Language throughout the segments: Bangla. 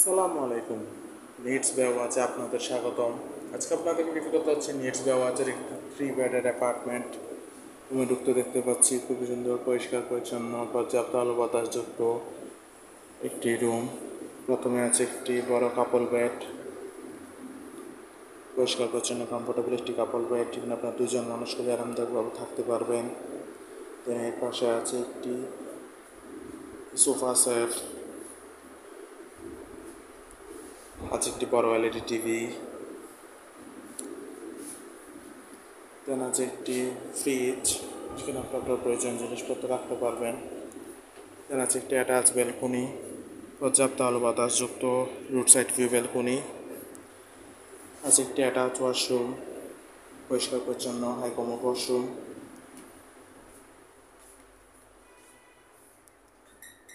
সালামু আলাইকুম। নিডস বেওয়াচে আপনাদের স্বাগতম। আজকে আপনাদেরকে বিক্রি করতে হচ্ছে নিডস বেওয়াচের একটি 3 বেডের অ্যাপার্টমেন্ট। রুমে ঢুকতে দেখতে পাচ্ছি খুবই সুন্দর, পরিষ্কার পরিচ্ছন্ন, পর্যাপ্ত আলো বাতাসযুক্ত একটি রুম। প্রথমে আছে একটি বড় কাপল বেড, পরিষ্কার পরিচ্ছন্ন কমফোর্টেবল একটি কাপল বেড, যেখানে আপনার দুজন মানুষ খুবই আরামদায়কভাবে থাকতে পারবেন। দেন এর পাশে আছে একটি সোফা সেট, আছে একটি বড় এলইডি টিভি, দেন আছে একটি ফ্রিজ, যেখানে আপনার প্রয়োজন জিনিসপত্র রাখতে পারবেন। দেন আছে একটি অ্যাটাচ ব্যালকনি, পর্যাপ্ত আলো বাতাসযুক্ত রুট সাইড ভিউ ব্যালকনি। আছে একটি অ্যাটাচ ওয়াশরুম, পরিষ্কার পরিচ্ছন্ন হাইকমোড ওয়াশরুম।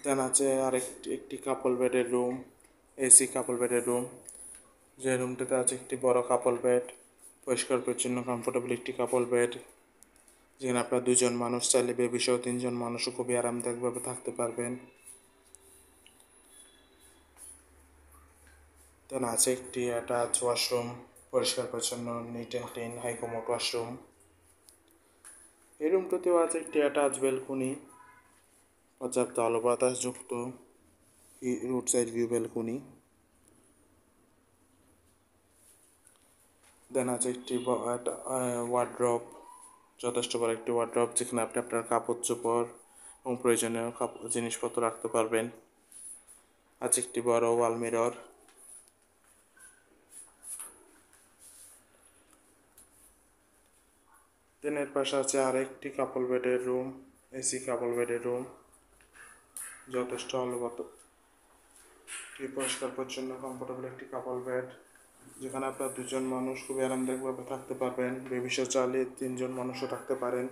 দেন আছে একটি কাপল বেডের রুম, এসি কাপল বেডের রুম। যে রুমটাতে আছে একটি বড় কাপল বেড, পরিষ্কার পরিচ্ছন্ন কমফোর্টেবল একটি কাপল বেড, যেখানে আপনার দুজন মানুষ চাইলে বেবি সহ 3জন মানুষও খুবই আরামদায়কভাবে থাকতে পারবেন। দেন আছে একটি অ্যাটাচ ওয়াশরুম, পরিষ্কার পরিচ্ছন্ন neat and clean high commode washroom. এই রুমটাতেও আছে একটি অ্যাটাচ ব্যালকনি, পর্যাপ্ত আলো বাতাসযুক্ত রুট সাইড ভিউ ব্যালকনি। দেন আছে একটি ওয়ার্ড্রপ, যথেষ্ট বড় একটি ওয়ার্ড্রপ, যেখানে আপনি আপনার কাপড় চোপড় এবং প্রয়োজনীয় জিনিসপত্র রাখতে পারবেন। আছে একটি বড় ওয়াল মিরর। দেন এর পাশে আছে আরেকটি কাপল বেডের রুম, এসি কাপল বেডের রুম, যথেষ্ট আলোগত, পরিষ্কার পরিচ্ছন্ন কমফোর্টেবল একটি কাপল বেড, যেখানে আপনার দুজন মানুষ খুবই আরামদায়কভাবে থাকতে পারবেন। বেবি সহ চাইলে 3জন মানুষও থাকতে পারেন।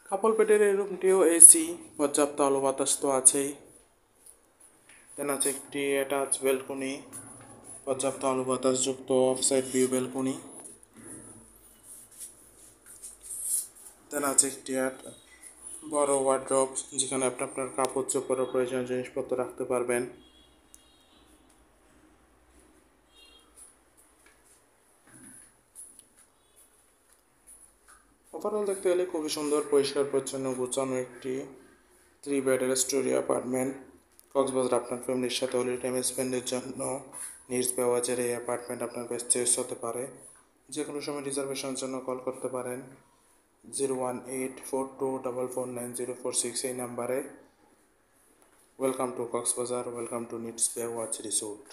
কাপল বেডের এই রুমটিও এসি, পর্যাপ্ত আলো বাতাস তো আছেই। দেন আছে একটি অ্যাটাচ ব্যালকনি, পর্যাপ্ত আলো বাতাসযুক্ত অফ সাইড ভিউ ব্যালকনি। দেন আছে একটি বড় ওয়ার্ড্রপ, যেখানে আপনি আপনার কাপড় চোপড় ও প্রয়োজনীয় জিনিসপত্র রাখতে পারবেন। ওভারঅল দেখতে গেলে খুবই সুন্দর, পরিষ্কার পরিচ্ছন্ন গোছানো একটি 3 বেডের স্টোরি অ্যাপার্টমেন্ট। কক্সবাজার আপনার ফ্যামিলির সাথে হলিডে টাইম স্পেন্ডের জন্য নিডস বেওয়াচের এই অ্যাপার্টমেন্ট আপনার বেস্ট চয়েস হতে পারে। যে কোনো সময় রিজার্ভেশনের জন্য কল করতে পারেন 01842449046 এই নাম্বারে। Welcome to Cox's Bazar, welcome to Needs Baywatch resort.